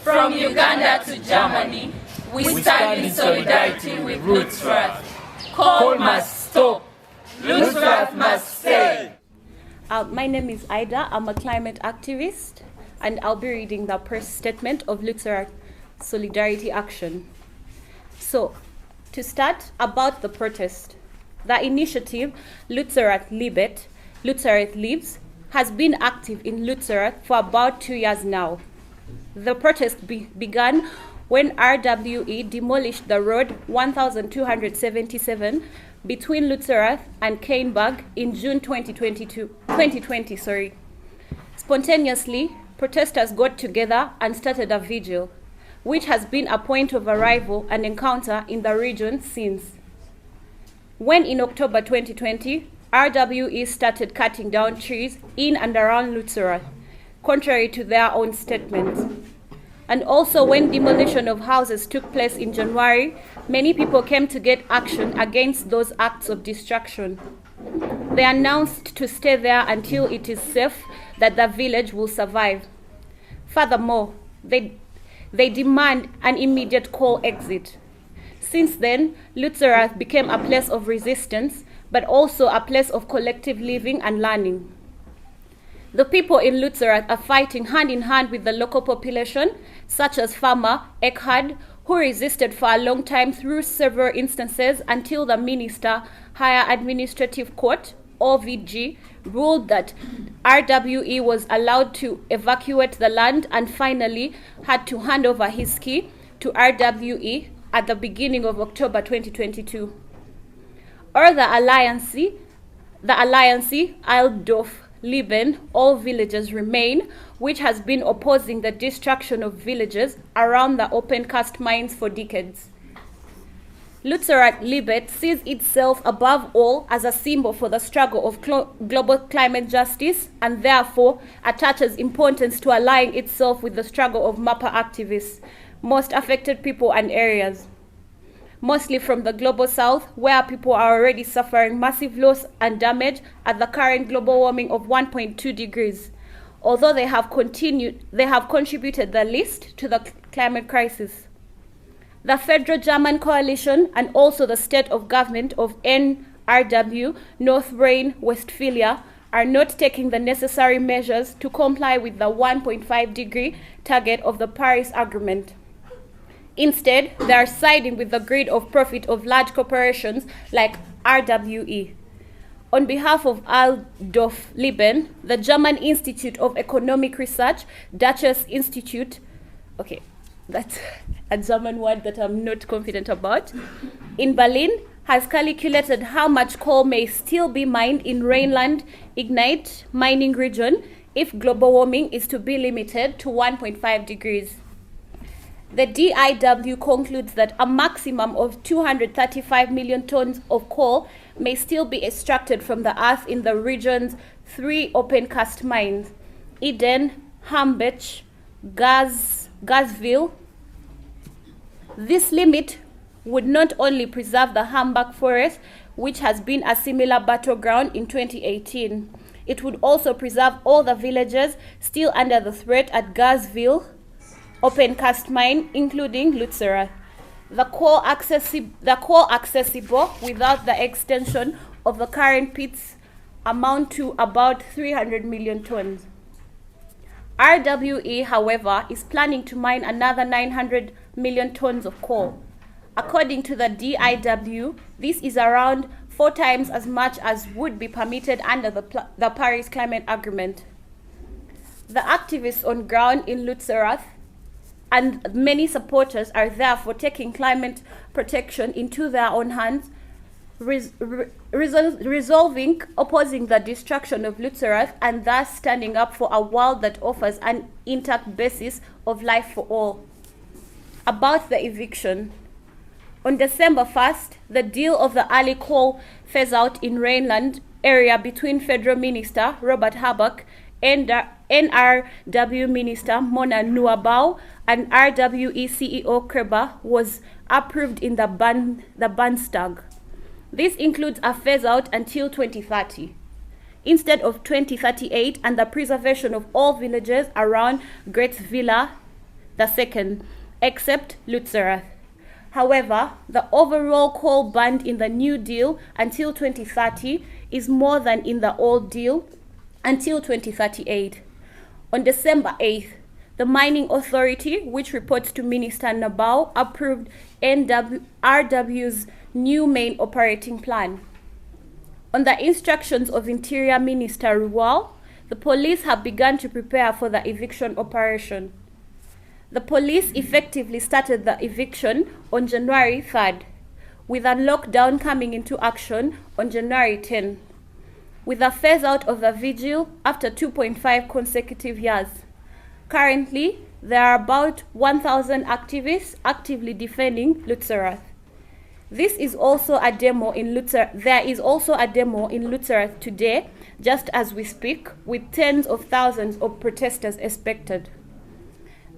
From Uganda to Germany, we stand in solidarity with Lützerath. Coal must stop. Lützerath must stay. My name is Aidah. I'm a climate activist, and I'll be reading the press statement of Lützerath Solidarity Action. So, to start, about the protest. The initiative Lützerath Lives, has been active in Lützerath for about 2 years now. The protest began when RWE demolished the road 1277 between Lützerath and Kainberg in June 2020. Spontaneously, protesters got together and started a vigil, which has been a point of arrival and encounter in the region since. When in October 2020, RWE started cutting down trees in and around Lützerath, contrary to their own statements. And also when demolition of houses took place in January, many people came to get action against those acts of destruction. They announced to stay there until it is safe that the village will survive. Furthermore, they demand an immediate coal exit. Since then, Lützerath became a place of resistance, but also a place of collective living and learning. The people in Lützerath are fighting hand in hand with the local population, such as farmer Aidah, who resisted for a long time through several instances until the Minister Higher Administrative Court, OVG, ruled that RWE was allowed to evacuate the land and finally had to hand over his key to RWE at the beginning of October 2022. Or the alliance Aidah, Lieben, all villages remain, which has been opposing the destruction of villages around the open cast mines for decades. Lützerath Lieben sees itself above all as a symbol for the struggle of global climate justice and therefore attaches importance to aligning itself with the struggle of MAPA activists, most affected people and areas, mostly from the global south, where people are already suffering massive loss and damage at the current global warming of 1.2 degrees, although they have contributed the least to the climate crisis. The federal German coalition and also the state of government of NRW, North Rhine-Westphalia, are not taking the necessary measures to comply with the 1.5 degree target of the Paris Agreement. Instead, they are siding with the greed of profit of large corporations like RWE. On behalf of Aidah Lieben, the German Institute of Economic Research, Duchess Institute, okay, that's a German word that I'm not confident about, in Berlin, has calculated how much coal may still be mined in Rhineland Ignite mining region if global warming is to be limited to 1.5 degrees. The DIW concludes that a maximum of 235 million tons of coal may still be extracted from the earth in the region's 3 open cast mines, Eden, Hambach, Gazville. This limit would not only preserve the Hambach forest, which has been a similar battleground in 2018, it would also preserve all the villages still under the threat at Gazville open cast mine, including Lützerath. The coal accessible without the extension of the current pits amount to about 300 million tons. RWE, however, is planning to mine another 900 million tons of coal. According to the DIW, this is around 4 times as much as would be permitted under the Paris Climate Agreement. The activists on ground in Lützerath and many supporters are therefore taking climate protection into their own hands, resolving opposing the destruction of Lützerath and thus standing up for a world that offers an intact basis of life for all. About the eviction. On December 1st, the deal of the early coal phase-out in Rhineland area between Federal Minister Robert Habeck and NRW Minister Mona Nuabao and RWE CEO Kerber was approved in the Bundestag. This includes a phase-out until 2030, instead of 2038, and the preservation of all villages around Great Villa the second, except Lützerath. However, the overall coal banned in the New Deal until 2030 is more than in the Old Deal until 2038. On December 8th, the Mining Authority, which reports to Minister Nabao, approved RW's new main operating plan. On the instructions of Interior Minister Ruwal, the police have begun to prepare for the eviction operation. The police effectively started the eviction on January 3rd, with a lockdown coming into action on January 10, with a phase out of the vigil after 2.5 consecutive years. Currently, there are about 1,000 activists actively defending Lützerath. There is also a demo in Lützerath today, just as we speak, with tens of thousands of protesters expected.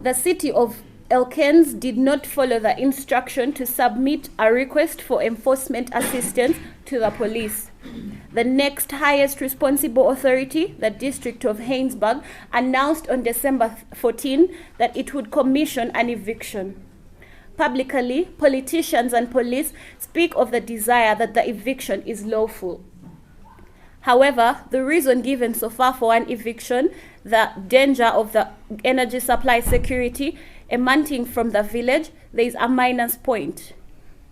The city of Elkens did not follow the instruction to submit a request for enforcement assistance to the police. The next highest responsible authority, the District of Heinsberg, announced on December 14 that it would commission an eviction. Publicly, politicians and police speak of the desire that the eviction is lawful. However, the reason given so far for an eviction, the danger of the energy supply security emanating from the village, there is a minus point.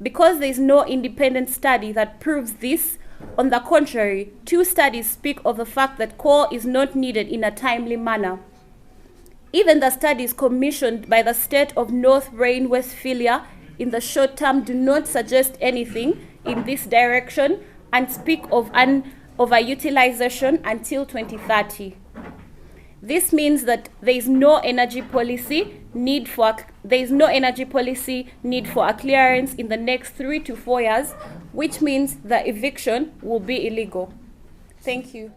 Because there is no independent study that proves this, on the contrary, 2 studies speak of the fact that coal is not needed in a timely manner. Even the studies commissioned by the state of North Rhine-Westphalia in the short term do not suggest anything in this direction and speak of an overutilization until 2030. This means that there is no energy policy need for a clearance in the next 3 to 4 years, which means the eviction will be illegal. Thank you.